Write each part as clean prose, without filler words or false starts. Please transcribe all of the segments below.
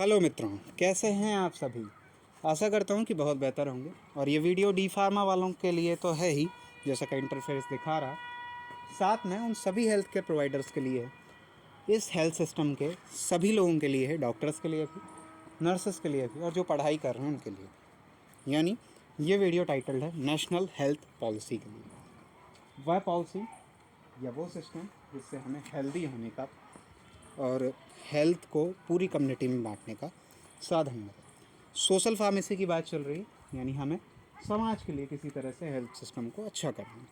Hello मित्रों, कैसे हैं आप सभी। आशा करता हूं कि बहुत बेहतर होंगे। और ये वीडियो डी फार्मा वालों के लिए तो है ही, जैसा का इंटरफेस दिखा रहा, साथ में उन सभी हेल्थ केयर प्रोवाइडर्स के लिए है, इस हेल्थ सिस्टम के सभी लोगों के लिए है, डॉक्टर्स के लिए भी, नर्सेस के लिए भी, और जो पढ़ाई कर रहे हैं उनके लिए भी। यानी ये वीडियो टाइटल्ड है नेशनल हेल्थ पॉलिसी के लिए। वह पॉलिसी या वो सिस्टम जिससे हमें हेल्दी होने का और हेल्थ को पूरी कम्युनिटी में बांटने का साधन मिले। सोशल फार्मेसी की बात चल रही है, यानी हमें समाज के लिए किसी तरह से हेल्थ सिस्टम को अच्छा करना है।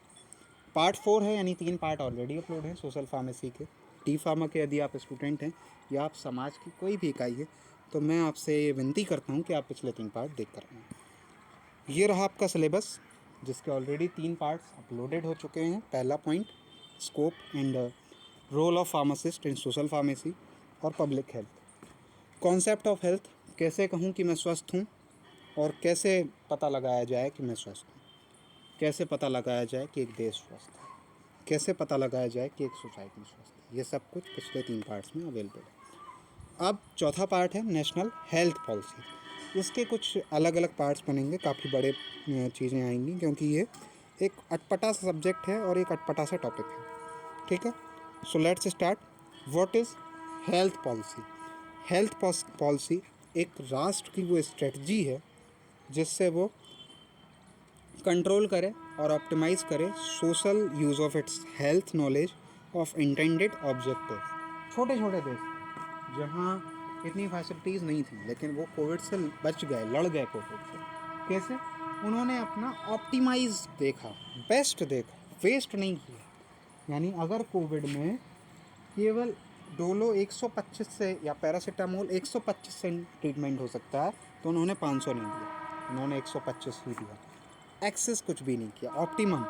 पार्ट 4 है, यानी 3 पार्ट ऑलरेडी अपलोड हैं सोशल फार्मेसी के। डी फार्मा के यदि आप स्टूडेंट हैं या आप समाज की कोई भी इकाई है, तो मैं आपसे ये विनती करता हूँ कि आप पिछले 3 पार्ट देख कर आएँ। ये रहा आपका सिलेबस, जिसके ऑलरेडी 3 पार्ट्स अपलोडेड हो चुके हैं। पहला point, scope and role of pharmacist in social pharmacy और public health. Concept of health, कैसे कहूँ कि मैं स्वस्थ हूँ, और कैसे पता लगाया जाए कि मैं स्वस्थ हूँ, कैसे पता लगाया जाए कि एक देश स्वस्थ है, कैसे पता लगाया जाए कि एक सोसाइटी स्वस्थ है। ये सब कुछ पिछले 3 पार्ट्स में अवेलेबल है। अब चौथा पार्ट है नेशनल हेल्थ पॉलिसी। इसके कुछ अलग अलग पार्ट्स बनेंगे, काफ़ी बड़े चीज़ें आएंगी, क्योंकि ये एक अटपटा सा सब्जेक्ट है और एक अटपटा सा टॉपिक है। ठीक है, so let's start. What is health policy. Health policy एक राष्ट्र की वो स्ट्रेटजी है जिससे वो कंट्रोल करे और ऑप्टिमाइज़ करे social use of its health knowledge of intended objective. छोटे छोटे देश जहाँ इतनी फैसिलिटीज़ नहीं थी, लेकिन वो कोविड से बच गए, लड़ गए कोविड से। कैसे? उन्होंने अपना ऑप्टिमाइज देखा, बेस्ट देखा, वेस्ट नहीं किया। यानी अगर कोविड में केवल डोलो 125 से या पैरासीटामोल 125 से ट्रीटमेंट हो सकता है, तो उन्होंने 500 नहीं दिया, उन्होंने 125 ही दिया। एक्सेस कुछ भी नहीं किया, ऑप्टिमम।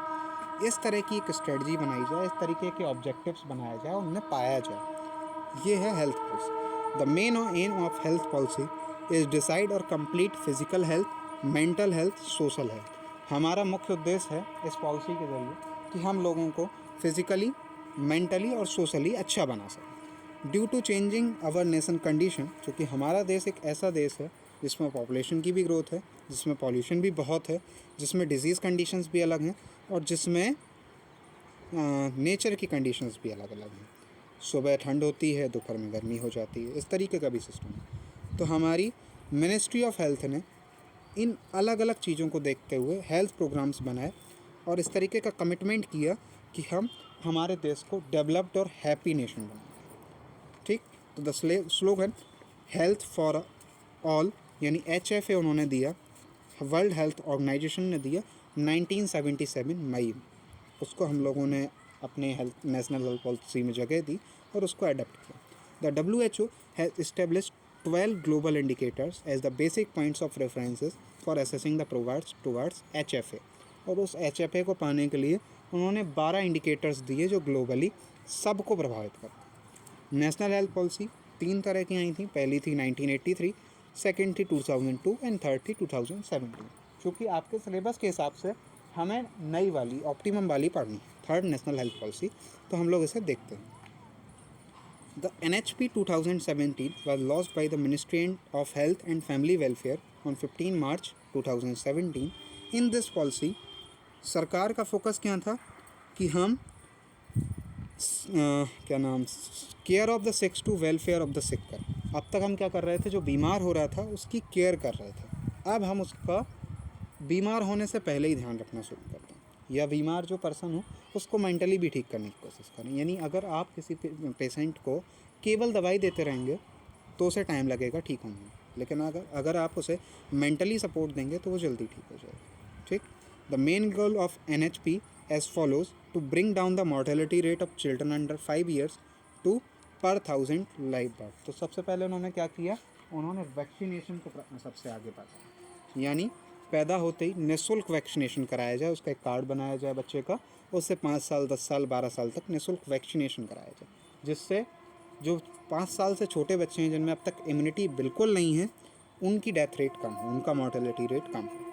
इस तरह की एक स्ट्रेटजी बनाई जाए, इस तरीके के ऑब्जेक्टिव्स बनाया जाए, उन्हें पाया जाए। ये है health policy. The main aim of health policy is decide और complete physical health, mental health, social health. हमारा मुख्य उद्देश्य है इस पॉलिसी के ज़रिए कि हम लोगों को फिज़िकली, मेंटली और सोशली अच्छा बना सकें। Due to changing our nation condition, क्योंकि हमारा देश एक ऐसा देश है जिसमें पॉपुलेशन की भी ग्रोथ है, जिसमें पॉल्यूशन भी बहुत है, जिसमें डिजीज़ कंडीशंस भी अलग हैं, और जिसमें नेचर की कंडीशंस भी अलग अलग हैं। सुबह ठंड होती है, दोपहर में गर्मी हो जाती है, इस तरीके का भी सिस्टम है। तो हमारी मिनिस्ट्री ऑफ हेल्थ ने इन अलग अलग चीज़ों को देखते हुए हेल्थ प्रोग्राम्स बनाए और इस तरीके का कमिटमेंट किया कि हम हमारे देश को डेवलप्ड और हैप्पी नेशन बनाएंगे। ठीक, तो the slogan health for all, यानी HFA उन्होंने दिया, वर्ल्ड हेल्थ ऑर्गेनाइजेशन ने दिया 1977 मई में। उसको हम लोगों ने अपने हेल्थ नेशनल हेल्थ पॉलिसी में जगह दी और उसको अडॉप्ट किया। The WHO has established 12 global indicators as the basic points of references for assessing the provides towards HFA। और उस HFA को पाने के लिए उन्होंने 12 इंडिकेटर्स दिए जो ग्लोबली सबको प्रभावित करते हैं। नेशनल हेल्थ पॉलिसी 3 तरह की आई थी। पहली थी 1983, सेकेंड थी 2002 एंड थर्ड थी 2017। क्योंकि आपके सिलेबस के हिसाब से हमें नई वाली, ऑप्टिमम वाली पढ़नी है, थर्ड नेशनल हेल्थ पॉलिसी, तो हम लोग इसे देखते हैं। The NHP 2017 was launched by the Ministry of Health and Family Welfare on 15 March 2017. In this policy, सरकार का फोकस क्या था कि हम care of the sick to welfare of the sick कर। अब तक हम क्या कर रहे थे, जो बीमार हो रहा था उसकी केयर कर रहे थे। अब हम उसका बीमार होने से पहले ही ध्यान रखना शुरू करते हैं, या बीमार जो पर्सन हो उसको मेंटली भी ठीक करने की कोशिश करें। यानी अगर आप किसी पेशेंट को केवल दवाई देते रहेंगे तो उसे टाइम लगेगा ठीक होने में, लेकिन अगर आप उसे मेंटली सपोर्ट देंगे तो वो जल्दी ठीक हो जाएगा। ठीक, the main goal of NHP as follows to bring down the mortality rate of children under 5 years to per 1000 live birth. तो सबसे पहले उन्होंने क्या किया, उन्होंने वैक्सीनेशन को सबसे आगे बढ़ाया। यानी पैदा होते ही निःशुल्क वैक्सीनेशन कराया जाए, उसका एक कार्ड बनाया जाए बच्चे का, उससे 5 साल, 10 साल, 12 साल तक निःशुल्क वैक्सीनेशन कराया जाए, जिससे जो 5 साल से छोटे बच्चे हैं जिनमें अब तक इम्यूनिटी बिल्कुल नहीं है, उनकी डेथ रेट कम हो, उनका मॉर्टेलिटी रेट कम हो।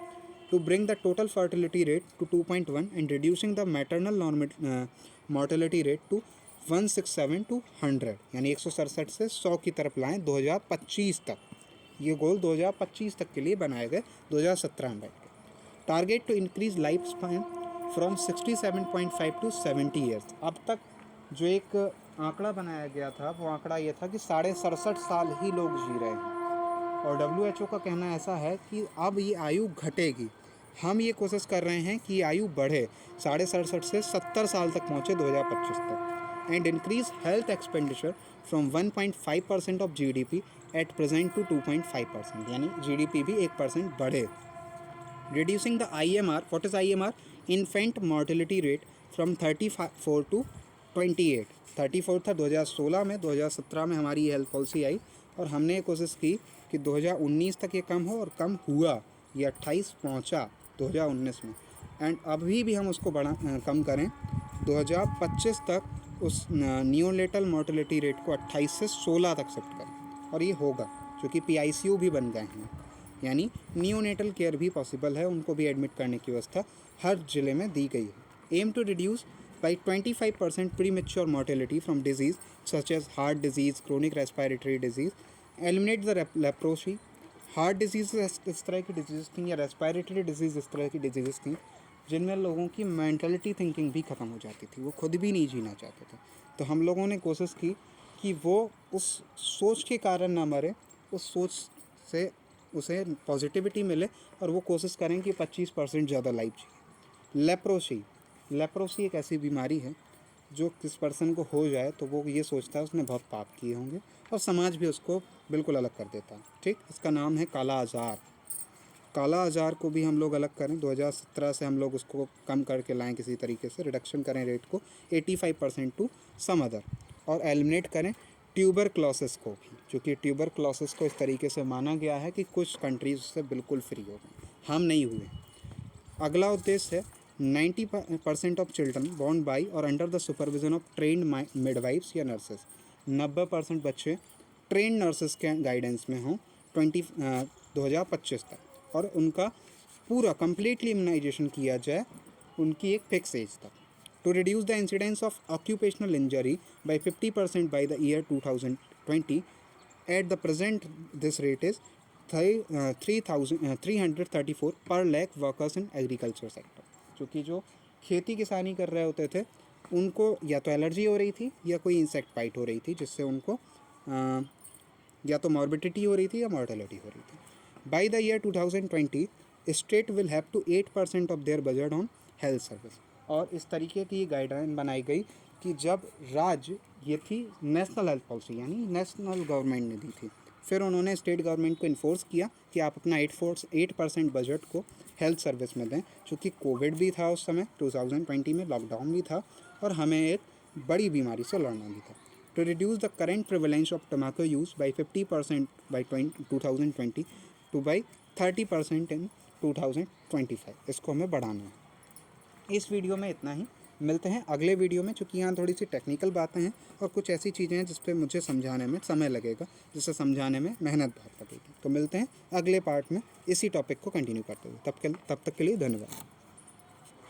To bring the total fertility rate to 2.1 and reducing the maternal mortality rate to 167 to 100, यानी 167 से 100 की तरफ लाएँ 2025 तक। ये गोल 2025 तक के लिए बनाए गए, 2017 में बैठ के। Target to increase life span from 67.5 to 70 years. अब तक जो एक आंकड़ा बनाया गया था वो आंकड़ा ये था कि 67.5 साल ही लोग जी रहे हैं, और WHO का कहना ऐसा है कि अब ये आयु घटेगी। हम ये कोशिश कर रहे हैं कि आयु बढ़े, 67.5 से 70 साल तक पहुँचे 2025 तक। And increase health expenditure from 1.5% of GDP at present to 2.5%, यानी GDP भी 1% बढ़े। Reducing the IMR, what is IMR? Infant mortality rate from 34 to 28। 34 था 2016 में, 2017 में हमारी ये हेल्थ पॉलिसी आई और हमने ये कोशिश की कि 2019 तक ये कम हो, और कम हुआ, ये 28 पहुंचा 2019 में। एंड अभी भी हम उसको कम करें 2025 तक उस नियोनेटल मॉर्टेलिटी रेट को 28 से 16 तक शिफ्ट करें, और ये होगा क्योंकि PICU भी बन गए हैं, यानी नियोनेटल केयर भी पॉसिबल है, उनको भी एडमिट करने की व्यवस्था हर ज़िले में दी गई है। Aim to reduce by 25% premature mortality from disease such as heart disease, chronic respiratory disease, eliminate the leprosy। Heart disease इस तरह की डिजीज़ थी, या रेस्पिरेटरी डिजीज़ इस तरह की डिजीज़ थी जिनमें लोगों की मेंटलिटी थिंकिंग भी ख़त्म हो जाती थी, वो खुद भी नहीं जीना चाहते थे। तो हम लोगों ने कोशिश की कि वो उस सोच के कारण ना मरे, उस सोच से उसे पॉजिटिविटी मिले, और वो कोशिश करें कि 25% ज़्यादा लाइफ जिए। लेप्रोसी एक ऐसी बीमारी है जो किस पर्सन को हो जाए तो वो ये सोचता है उसने बहुत पाप किए होंगे, और समाज भी उसको बिल्कुल अलग कर देता है। ठीक, इसका नाम है काला आज़ार। काला आज़ार को भी हम लोग अलग करें, 2017 से हम लोग उसको कम करके लाएं, किसी तरीके से रिडक्शन करें रेट को 85% टू सम अदर, और एलिमिनेट करें ट्यूबरक्लोसिस को भी, क्योंकि ट्यूबरक्लोसिस को इस तरीके से माना गया है कि कुछ कंट्रीज उससे बिल्कुल फ्री हो गए, हम नहीं हुए। अगला उद्देश्य है 90% ऑफ चिल्ड्रन बॉर्न बाई और under the supervision of trend midwives या नर्सेस। 90% बच्चे ट्रेंड नर्सेस के गाइडेंस में हों 2025 तक, और उनका पूरा कम्प्लीटली इम्यूनाइजेशन किया जाए उनकी एक फिक्स एज तक। To reduce the incidence of occupational injury by 50% by the year 2020। At the present this rate is 334 per lakh workers in agriculture sector. क्योंकि जो खेती किसानी कर रहे होते थे उनको या तो एलर्जी हो रही थी या कोई इंसेक्ट बाइट हो रही थी, जिससे उनको या तो मॉर्बिडिटी हो रही थी या मॉर्टेलिटी हो रही थी। By the year 2020 state will have to 8% of their budget on health service. और इस तरीके की गाइडलाइन बनाई गई कि जब राज्य, ये थी नेशनल हेल्थ पॉलिसी, यानी नेशनल गवर्नमेंट ने दी थी, फिर उन्होंने स्टेट गवर्नमेंट को इन्फोर्स किया कि आप अपना 8% बजट को हेल्थ सर्विस में दें, क्योंकि कोविड भी था उस समय 2020 में, लॉकडाउन भी था, और हमें एक बड़ी बीमारी से लड़ना भी था। To reduce the current prevalence of tobacco use by 50% by 2020 to by 30% in 2025, इसको हमें बढ़ाना है। इस वीडियो में इतना ही, मिलते हैं अगले वीडियो में, क्योंकि यहाँ थोड़ी सी टेक्निकल बातें हैं और कुछ ऐसी चीज़ें हैं जिस पे मुझे समझाने में समय लगेगा, जिसे समझाने में मेहनत बहुत लगेगी। तो मिलते हैं अगले पार्ट में इसी टॉपिक को कंटिन्यू करते हुए। तब तक के लिए धन्यवाद।